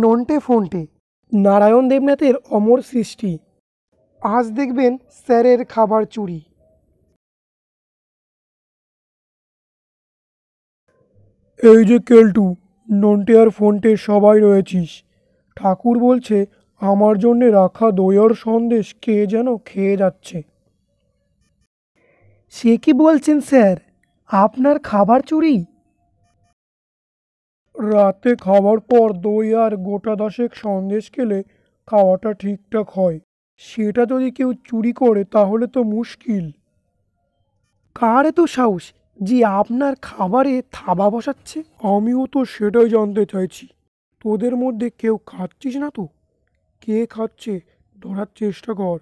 নন্টে ফন্টে, নারায়ণ দেবনাথের অমর সৃষ্টি। আজ দেখবেন স্যারের খাবার চুরি। এই যে কেলটু, নন্টে আর ফন্টে সবাই রয়েছিস। ঠাকুর বলছে আমার জন্যে রাখা দই আর সন্দেশ কে যেন খেয়ে যাচ্ছে। সে কি বলছেন স্যার, আপনার খাবার চুরি? রাতে খাওয়ার পর দই আর গোটা দশেক সন্দেশ খেলে খাওয়াটা ঠিকঠাক হয়। সেটা যদি কেউ চুরি করে তাহলে তো মুশকিল। কার এত সাহস যে আপনার খাবারে থাবা বসাচ্ছে? আমিও তো সেটাই জানতে চাইছি। তোদের মধ্যে কেউ খাচ্ছিস না তো? কে খাচ্ছে ধরার চেষ্টা কর।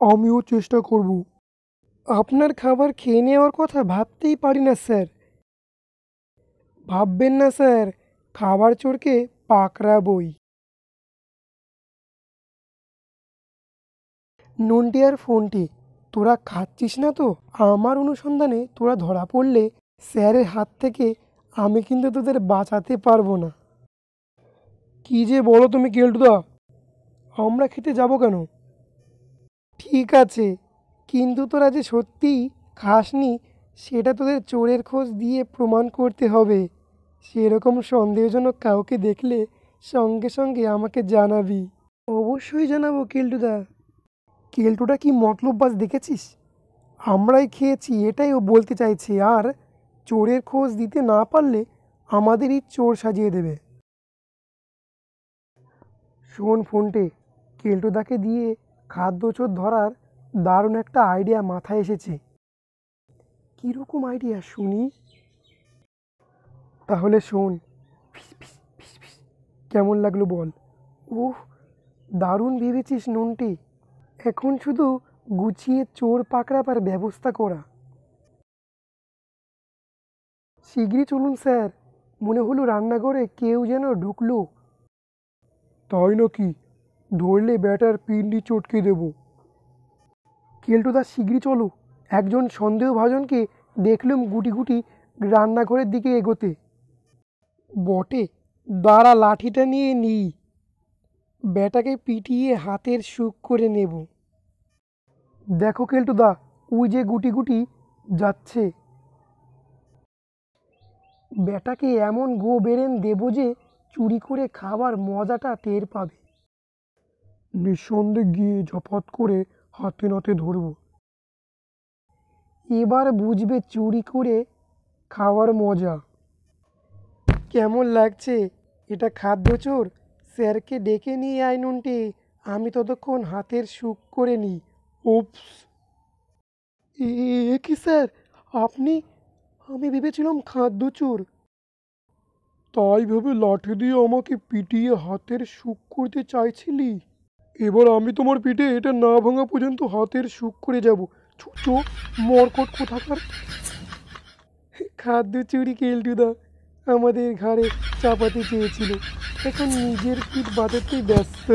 আমিও চেষ্টা করব। আপনার খাবার খেয়ে নেওয়ার কথা ভাবতেই পারি না স্যার। ভাববেন না স্যার, খাবার চোরকে পাকড়াবই। নন্টে আর ফন্টে, তোরা খাচ্ছিস না তো? আমার অনুসন্ধানে তোরা ধরা পড়লে স্যারের হাত থেকে আমি কিন্তু তোদের বাঁচাতে পারবো না। কি যে বলো তুমি কেলটুদা, আমরা খেতে যাব কেন? ঠিক আছে, কিন্তু তোরা যে সত্যিই খাসনি সেটা তোদের চোরের খোঁজ দিয়ে প্রমাণ করতে হবে। সেরকম সন্দেহজনক কাউকে দেখলে সঙ্গে সঙ্গে আমাকে জানাবি। অবশ্যই জানাবো কেলটুদা। কেলটুটা কি মতলববাজ দেখেছিস? আমরাই খেয়েছি এটাই ও বলতে চাইছে, আর চোরের খোঁজ দিতে না পারলে আমাদেরই চোর সাজিয়ে দেবে। শোন ফোনটে, কেলটুদাকে দিয়ে খাদ্য চোর ধরার দারুণ একটা আইডিয়া মাথায় এসেছে। কীরকম আইডিয়া শুনি? তাহলে শোন। ফিস ফিস ফিস ফিস। কেমন লাগলো বল? ওহ, দারুণ ভেবেছিস নন্টে। এখন শুধু গুছিয়ে চোর পাকড়াবার ব্যবস্থা করা। শিগগিরই চলুন স্যার, মনে হলো রান্নাঘরে কেউ যেন ঢুকলো। তাই নাকি? ধরলে ব্যাটার পিন্ডি চটকে দেব। কেলটুদা শিগগিরই চলো, একজন সন্দেহভাজনকে দেখলুম গুটি গুটি রান্নাঘরের দিকে এগোতে। বটে, দাঁড়া লাঠিটা নিয়ে নিই, ব্যাটাকে পিটিয়ে হাতের সুখ করে নেব। দেখো কেলটুদা, ওই যে গুটি গুটি যাচ্ছে। ব্যাটাকে এমন গো বেরেন দেব যে চুরি করে খাবার মজাটা টের পাবে। নিঃসন্দেহে গিয়ে ঝপাত করে হাতে নাতে ধরব। এবার বুঝবে চুরি করে খাওয়ার মজা। কেমন লাগছে? এটা খাদ্য চোর। স্যারকে ডেকে নিয়ে আয় নন্টে, আমি ততক্ষণ হাতের সুখ করে নিই। ওপস, এ কি স্যার, আপনি? আমি ভেবেছিলাম খাদ্য চোর। তাই ভেবে লাঠি দিয়ে আমাকে পিটিয়ে হাতের সুখ করতে চাইছিলি? এবার আমি তোমার পিঠে এটা না ভাঙা পর্যন্ত হাতের সুখ করে যাব। ছুঁচো, মরকট কোথাকার। খাদ্য চুরি কেলটুদা আমাদের ঘাড়ে চাপাতে চেয়েছিল, এখন নিজের পিঠ বাঁচাতেই ব্যস্ত।